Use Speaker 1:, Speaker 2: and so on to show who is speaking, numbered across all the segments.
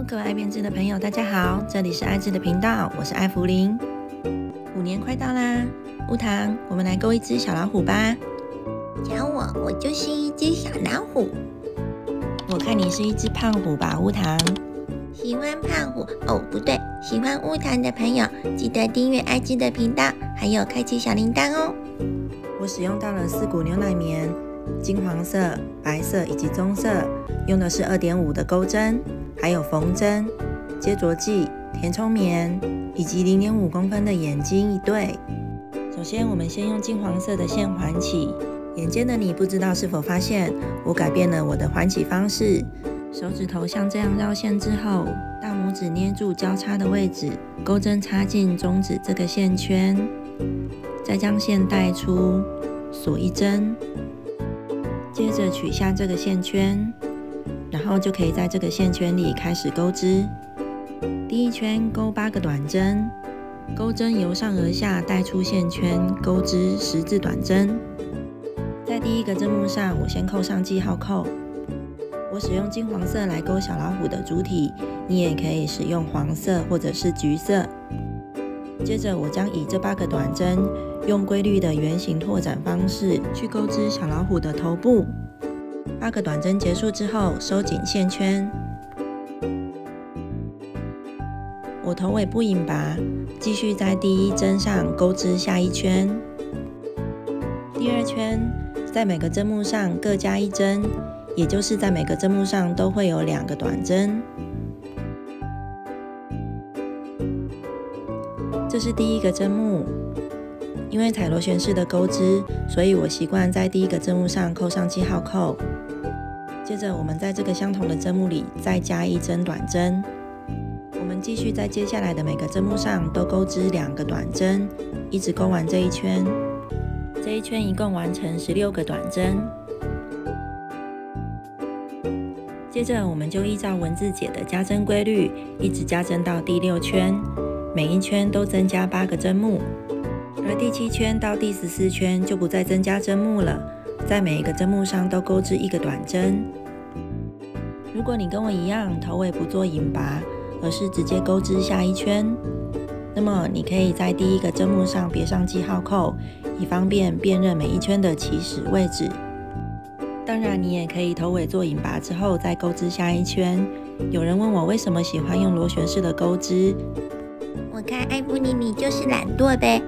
Speaker 1: 各位爱编织的朋友，大家好，这里是爱织的频道，我是艾芙琳。虎年快到啦，乌糖，我们来勾一只小老虎吧。
Speaker 2: 瞧我就是一只小老虎。
Speaker 1: 我看你是一只胖虎吧，乌糖。
Speaker 2: 喜欢胖虎哦，不对，喜欢乌糖的朋友，记得订阅爱织的频道，还有开启小铃铛哦。
Speaker 1: 我使用到了4股牛奶棉，金黄色、白色以及棕色，用的是2.5的钩针，还有缝针、接着剂、填充棉以及0.5公分的眼睛一对。首先，我们先用金黄色的线环起。眼尖的你不知道是否发现，我改变了我的环起方式。手指头像这样绕线之后，大拇指捏住交叉的位置，钩针插进中指这个线圈，再将线带出，锁一针，接着取下这个线圈，然后就可以在这个线圈里开始钩织。第一圈钩8个短针，钩针由上而下带出线圈，钩织10字短针。在第一个针目上，我先扣上记号扣。我使用金黄色来勾小老虎的主体，你也可以使用黄色或者是橘色。接着我将以这8个短针，用规律的圆形拓展方式去钩织小老虎的头部。8个短针结束之后，收紧线圈。我头尾不引拔，继续在第一针上钩织下一圈。第二圈，在每个针目上各加1针，也就是在每个针目上都会有2个短针。这是第一个针目，因为采螺旋式的钩织，所以我习惯在第一个针目上扣上记号扣。接着我们在这个相同的针目里再加1针短针。我们继续在接下来的每个针目上都钩织2个短针，一直钩完这一圈。这一圈一共完成16个短针。接着我们就依照文字解的加针规律，一直加针到第6圈，每一圈都增加8个针目。而第7圈到第14圈就不再增加针目了，在每一个针目上都钩织1个短针。如果你跟我一样头尾不做引拔，而是直接钩织下一圈，那么你可以在第一个针目上别上记号扣，以方便辨认每一圈的起始位置。当然，你也可以头尾做引拔之后再钩织下一圈。有人问我为什么喜欢用螺旋式的钩织，
Speaker 2: 我看艾芙琳你就是懒惰呗。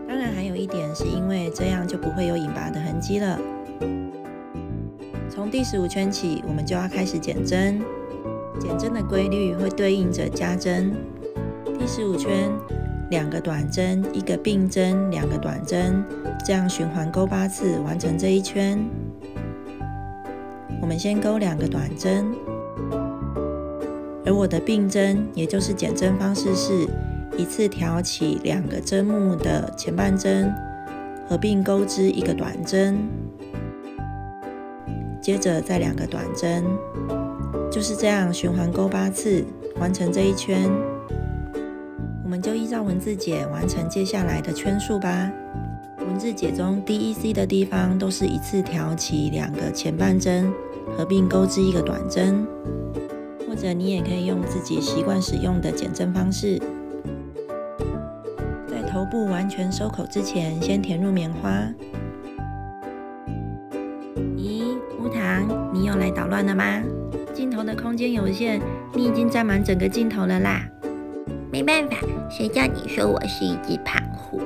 Speaker 1: 当然还有一点是因为这样就不会有引拔的痕迹了。从第15圈起，我们就要开始减针。减针的规律会对应着加针。第15圈2个短针，1个并针，2个短针，这样循环钩8次，完成这一圈。我们先钩2个短针，而我的并针，也就是减针方式是一次挑起2个针目的前半针，合并钩织1个短针，接着再2个短针，就是这样循环钩8次，完成这一圈。我们就依照文字解完成接下来的圈数吧。文字解中 D、E、C 的地方都是一次挑起2个前半针，合并钩织1个短针，或者你也可以用自己习惯使用的减针方式。在头部完全收口之前，先填入棉花。咦，乌糖，你有来捣乱了吗？镜头的空间有限，你已经占满整个镜头了啦。
Speaker 2: 没办法，谁叫你说我是一只胖虎？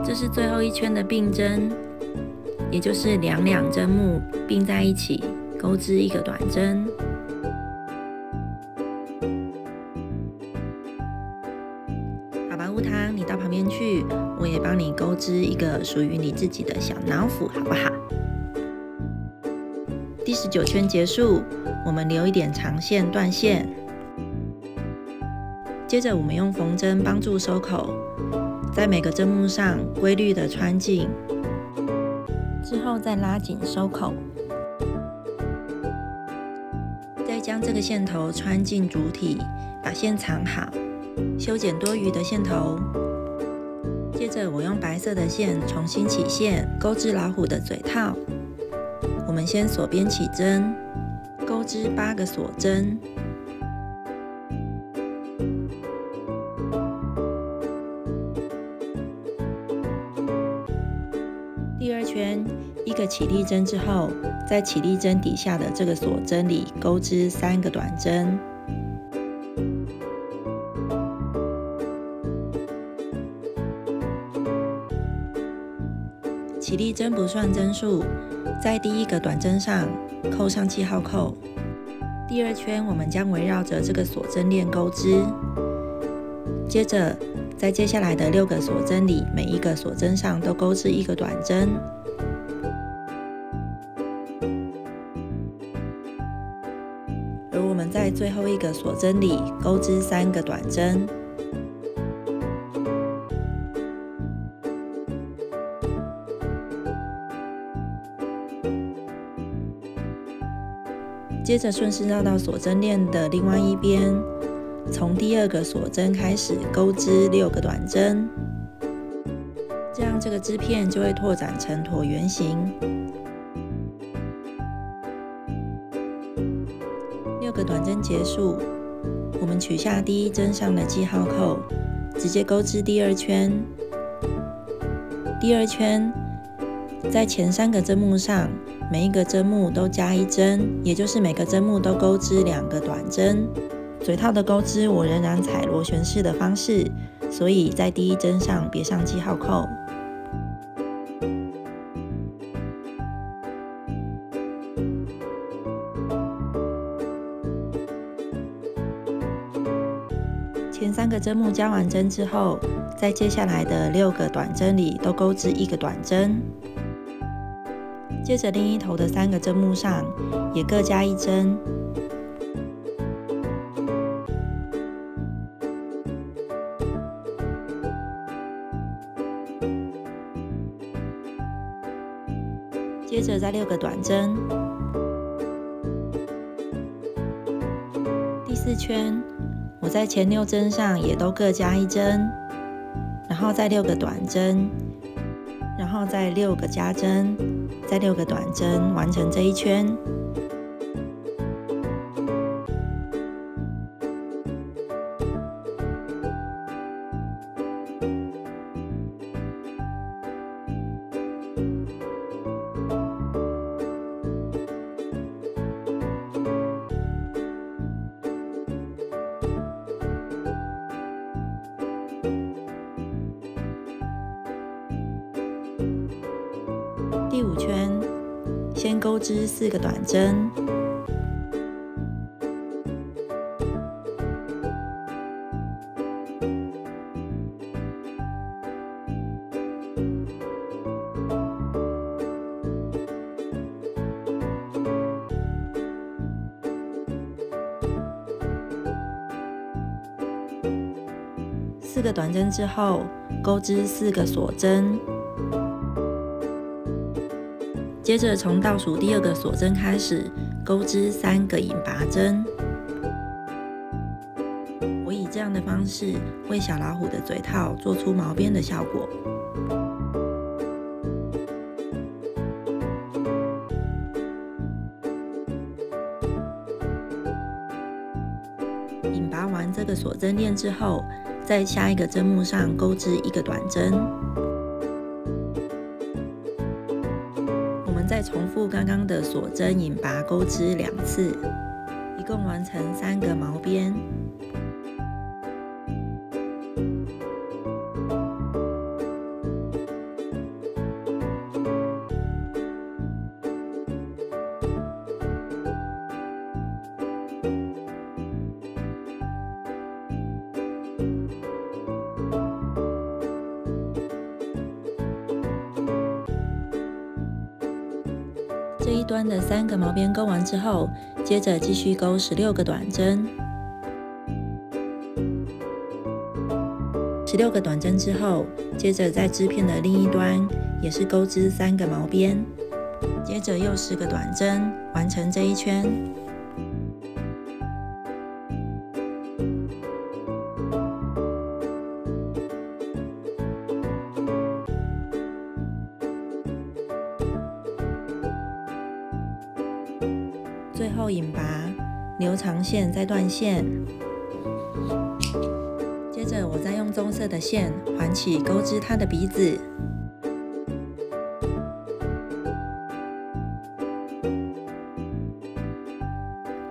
Speaker 1: 这是最后一圈的并针，也就是两针目并在一起，钩织1个短针。好吧，乌糖，你到旁边去，我也帮你钩织一个属于你自己的小老虎，好不好？第19圈结束，我们留一点长线断线。接着我们用缝针帮助收口，在每个针目上规律的穿进，之后再拉紧收口，再将这个线头穿进主体，把线藏好，修剪多余的线头。接着我用白色的线重新起线，钩织老虎的嘴套。我们们先锁边起针，钩织8个锁针。第2圈1个起立针之后，在起立针底下的这个锁针里钩织3个短针。起立针不算针数，在第1个短针上扣上记号扣。第2圈我们将围绕着这个锁针链钩织，接着在接下来的6个锁针里，每一个锁针上都钩织1个短针。而我们在最后1个锁针里钩织3个短针。接着顺势绕到锁针链的另外一边，从第2个锁针开始钩织6个短针，这样这个织片就会拓展成椭圆形。6个短针结束，我们取下第1针上的记号扣，直接钩织第2圈。第2圈在前3个针目上，每一个针目都加1针，也就是每个针目都钩织2个短针。嘴套的钩织我仍然采螺旋式的方式，所以在第1针上别上记号扣。前3个针目加完针之后，在接下来的6个短针里都钩织1个短针。接着另一头的3个针目上也各加1针。接着再6个短针。第4圈，我在前6针上也都各加1针，然后再6个短针，然后再6个加针，再6个短针，完成这一圈。第5圈，先钩织4个短针，4个短针之后，钩织4个锁针。接着从倒数第2个锁针开始，钩织3个引拔针。我以这样的方式为小老虎的嘴套做出毛边的效果。引拔完这个锁针链之后，在下一个针目上钩织1个短针。再重复刚刚的锁针引拔钩织2次，一共完成3个毛边。这一端的3个毛边钩完之后，接着继续钩16个短针。16个短针之后，接着在织片的另一端也是钩织3个毛边，接着又10个短针，完成这一圈。最后引拔，留长线再断线。接着我再用棕色的线环起钩织它的鼻子。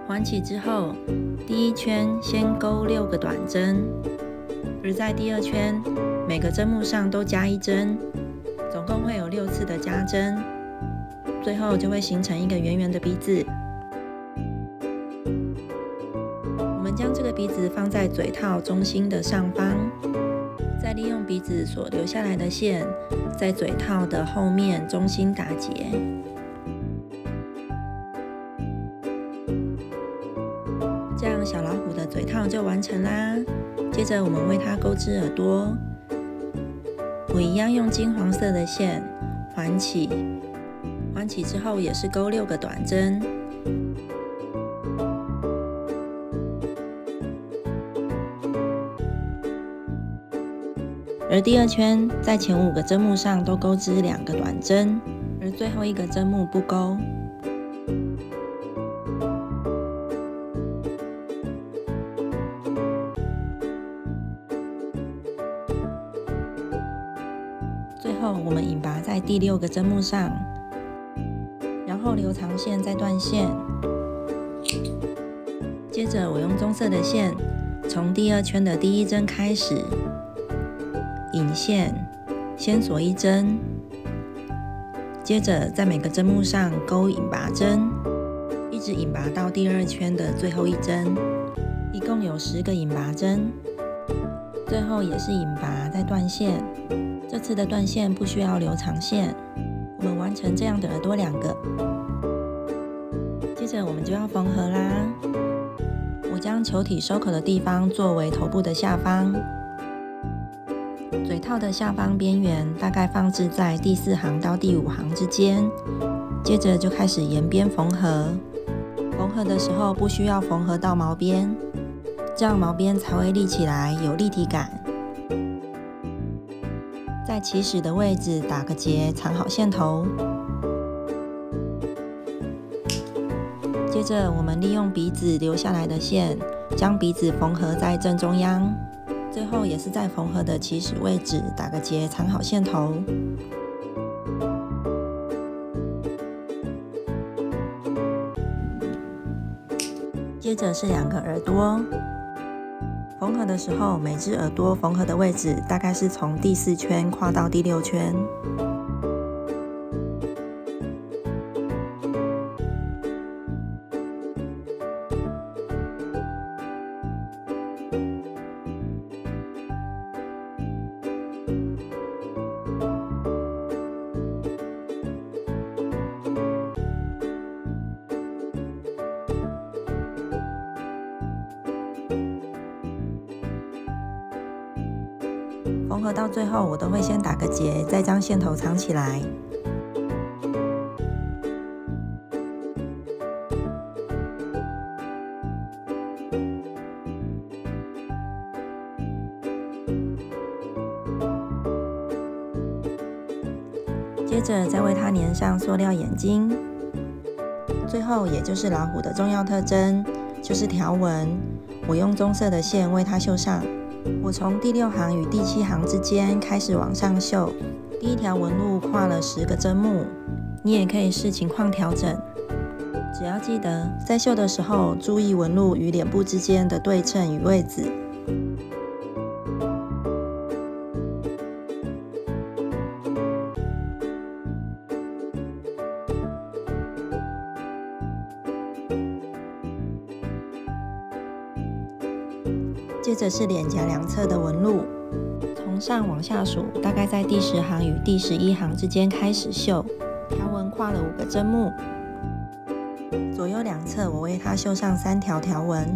Speaker 1: 环起之后，第一圈先钩6个短针，而在第二圈每个针目上都加1针，总共会有6次的加针，最后就会形成一个圆圆的鼻子。我们将这个鼻子放在嘴套中心的上方，再利用鼻子所留下来的线，在嘴套的后面中心打结。这样小老虎的嘴套就完成啦。接着我们为它钩织耳朵，我一样用金黄色的线环起，环起之后也是钩6个短针。而第二圈在前5个针目上都钩织2个短针，而最后一个针目不钩。最后我们引拔在第6个针目上，然后留长线再断线。接着我用棕色的线从第2圈的第1针开始引线，先锁1针，接着在每个针目上钩引拔针，一直引拔到第2圈的最后1针，一共有10个引拔针。最后也是引拔再断线，这次的断线不需要留长线。我们完成这样的耳朵2个，接着我们就要缝合啦。我将球体收口的地方作为头部的下方，嘴套的下方边缘大概放置在第4行到第5行之间，接着就开始沿边缝合。缝合的时候不需要缝合到毛边，这样毛边才会立起来有立体感。在起始的位置打个结，藏好线头。接着我们利用鼻子留下来的线，将鼻子缝合在正中央。最后也是在缝合的起始位置打个结，藏好线头。接着是2个耳朵，缝合的时候，每只耳朵缝合的位置大概是从第4圈跨到第6圈。缝合到最后，我都会先打个结，再将线头藏起来。接着再为它粘上塑料眼睛。最后也就是老虎的重要特征，就是条纹。我用棕色的线为它绣上。我从第6行与第7行之间开始往上绣，第1条纹路跨了10个针目，你也可以视情况调整。只要记得在绣的时候注意纹路与脸部之间的对称与位置。接着是脸颊2侧的纹路，从上往下数，大概在第10行与第11行之间开始绣，条纹跨了5个针目，左右2侧我为它绣上3条条纹。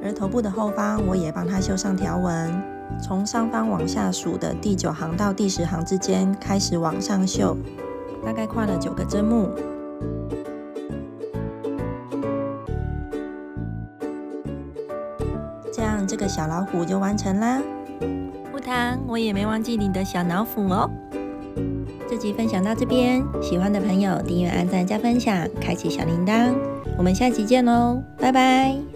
Speaker 1: 而头部的后方我也帮它绣上条纹，从上方往下数的第9行到第10行之间开始往上绣，大概跨了9个针目。这样这个小老虎就完成啦。乌糖，我也没忘记你的小脑斧哦。这集分享到这边，喜欢的朋友订阅、按赞、加分享，开启小铃铛。我们下集见喽，拜拜。